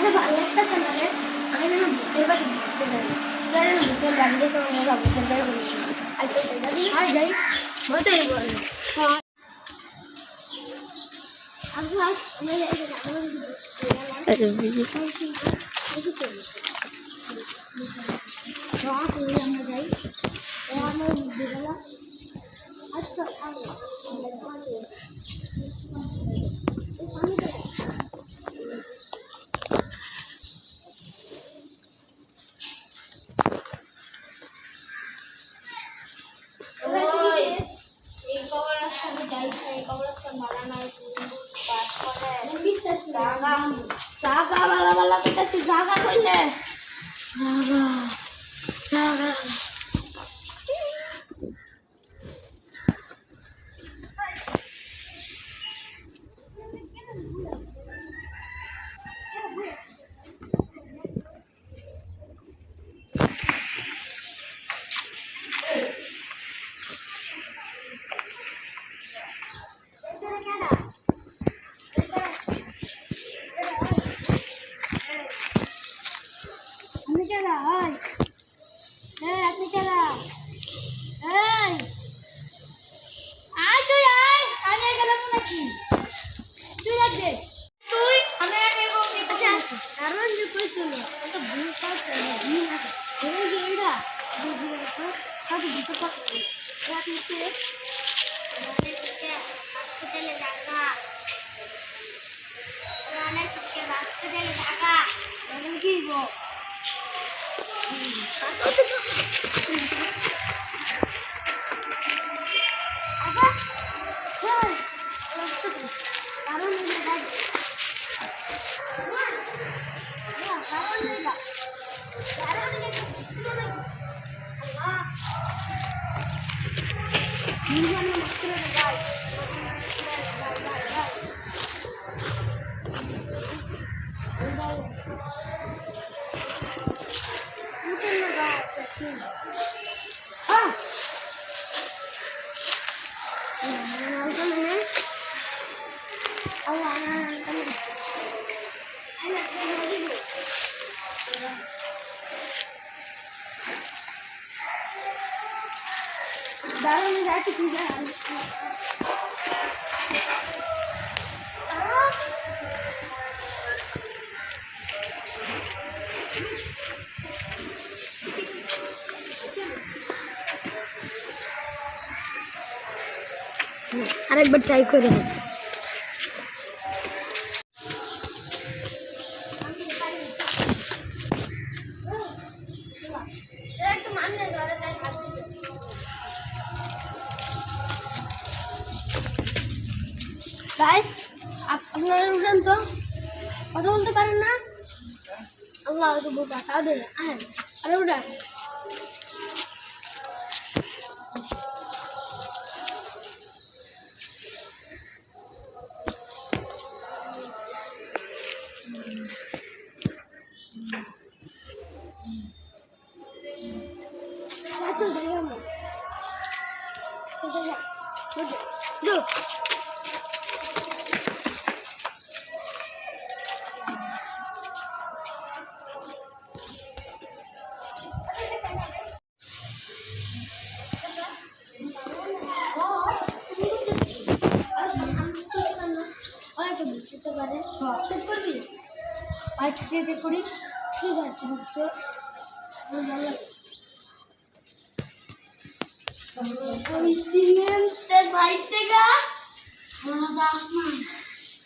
আচ্ছা ভালো লাগতেছে না রে আমি না ভূতের বাড়ি ঘুরতে যাই না ভূতের বাড়ি তো আমরা ভূতের বাড়ি বলি আর তো যাবি না যাই মনে তো এই বল হ্যাঁ আমি আজ আমি আরে বিজি আমরা যাই আমরা দিলাম আচ্ছা আমি জাগা বালা বালা কইতাছি জাগা কইলে জাগা জাগা আপনি কেডা এই আয় তুই আয় আমি গেলাম নাকি তুই লাগবে তুই আমি আচ্ছা কারণ যে কইছিল একটা ভুল পাচ্ছে না ভুল আছে এই যে এরা বুঝি তো কাকে দিতে পারছে রাতে হসপিটালে টাকা রানা সিসকে হসপিটালে টাকা এমন কি গো दारू में जाके पी जा আরেকবার ট্রাই করে আপনারা উঠেন তো কথা বলতে পারেন না আল্লাহ তো বোকা তাদের আরে উঠান চেক করবি আর চেক করি ঠিক আছে বুঝতে ওই সিমেন্টের বাইক থেকে তোরা যাস না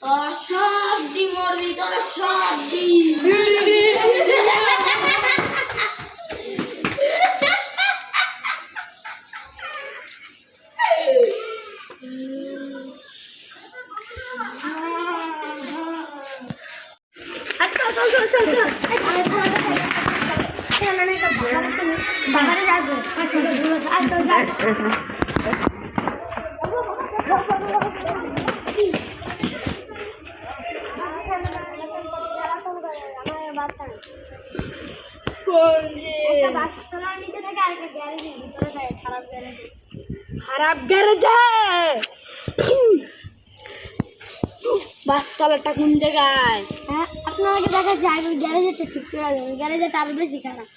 তোরা সব দি মরবি তোরা সব দি বাবারে যাবো খারাপ গ্যারেজ বাসতলাটা কোন জায়গায়? হ্যাঁ আপনাকে দেখা যায় ওই গ্যারেজটা ঠিক করে দেন, গ্যারেজটা আরো বেশি খারাপ।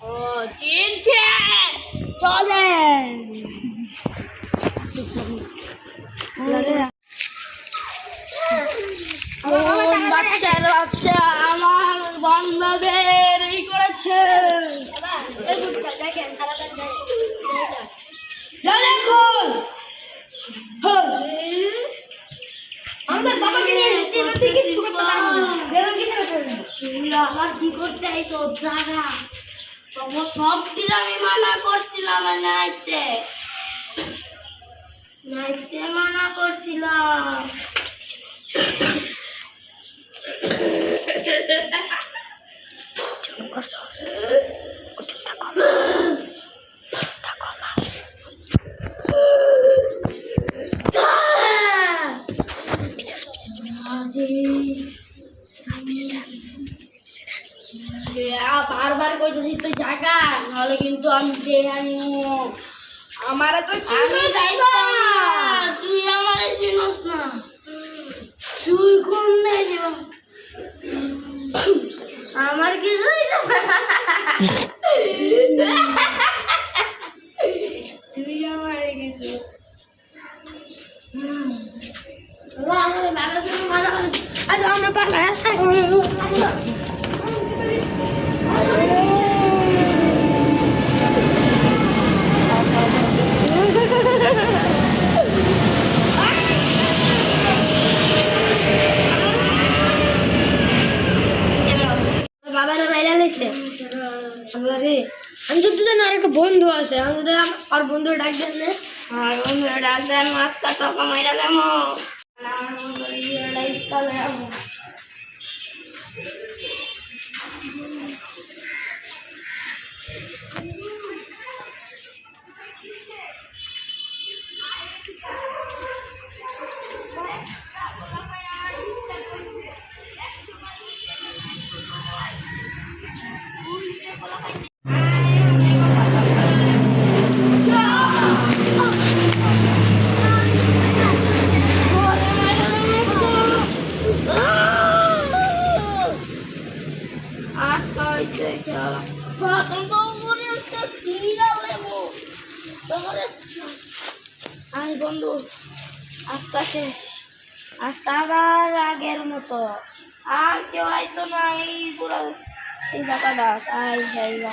ও চিনছে, চলেন। বাচ্চার বাচ্চা আমার বান্দাদের এই করেছে। দেখুন আমাদের বাবাকে নিয়ে এসেছি, এবার তুই কিচ্ছু করতে পারবি না। তুই আমার কি করতে এইসব জায়গা? তোমার সব দিন আমি মানা করছিলাম, নাইতে নাইতে মানা করছিলাম। বারবার কইতেছি তুই জায়গা, নাহলে কিন্তু আমি আমারে তো আমি যাইতাম না, তুই আমারে চিনস না। তুই কোন দেশে? আমার কিছুই তুই আমারে কিছু আমরা পালা আমি যদি জানি আর একটা বন্ধু আছে, আমি যদি আর বন্ধু ডাক দেন না, আর বন্ধু ডাক দেন মাছ কত কমাইরা দেবো, আমার বন্ধু বন্ধু আস্তে আস্তে আস্তে আবার আগের মতো আর কেউ আইতো না এই পুরো এই জায়গাটা। তাই যাইবা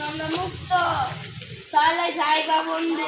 আমরা মুক্ত, তাহলে জায়গা বন্ধু।